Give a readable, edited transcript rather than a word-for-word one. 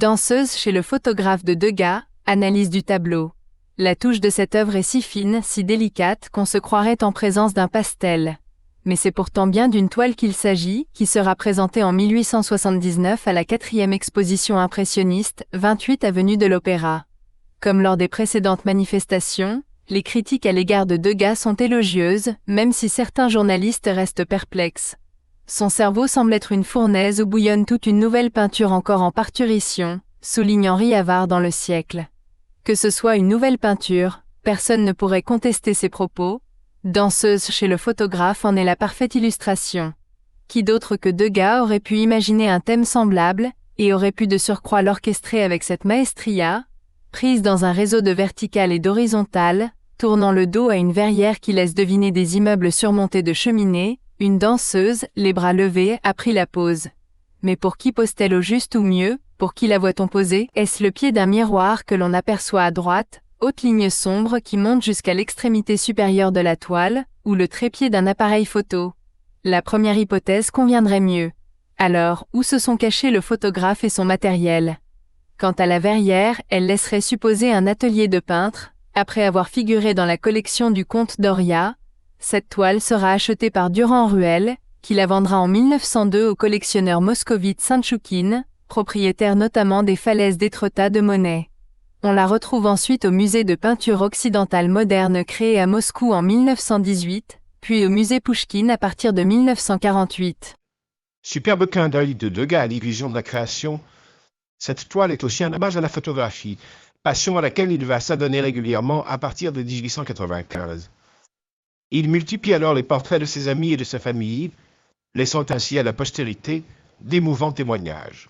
Danseuse chez le photographe de Degas, analyse du tableau. La touche de cette œuvre est si fine, si délicate qu'on se croirait en présence d'un pastel. Mais c'est pourtant bien d'une toile qu'il s'agit, qui sera présentée en 1879 à la 4e exposition impressionniste, 28 avenue de l'Opéra. Comme lors des précédentes manifestations, les critiques à l'égard de Degas sont élogieuses, même si certains journalistes restent perplexes. Son cerveau semble être une fournaise où bouillonne toute une nouvelle peinture encore en parturition, souligne Henri Havard dans Le Siècle. Que ce soit une nouvelle peinture, personne ne pourrait contester ses propos. Danseuse chez le photographe en est la parfaite illustration. Qui d'autre que Degas aurait pu imaginer un thème semblable, et aurait pu de surcroît l'orchestrer avec cette maestria, prise dans un réseau de verticales et d'horizontales, tournant le dos à une verrière qui laisse deviner des immeubles surmontés de cheminées, une danseuse, les bras levés, a pris la pose. Mais pour qui pose-t-elle au juste ou mieux, pour qui la voit-on poser? Est-ce le pied d'un miroir que l'on aperçoit à droite, haute ligne sombre qui monte jusqu'à l'extrémité supérieure de la toile, ou le trépied d'un appareil photo? La première hypothèse conviendrait mieux. Alors, où se sont cachés le photographe et son matériel? Quant à la verrière, elle laisserait supposer un atelier de peintre. Après avoir figuré dans la collection du comte Doria, cette toile sera achetée par Durand-Ruel, qui la vendra en 1902 au collectionneur moscovite Santchoukine, propriétaire notamment des falaises d'Étretat de Monet. On la retrouve ensuite au musée de peinture occidentale moderne créé à Moscou en 1918, puis au musée Pouchkine à partir de 1948. Superbe clin d'œil de Degas à l'illusion de la création. Cette toile est aussi un hommage à la photographie, passion à laquelle il va s'adonner régulièrement à partir de 1895. Il multiplie alors les portraits de ses amis et de sa famille, laissant ainsi à la postérité d'émouvants témoignages.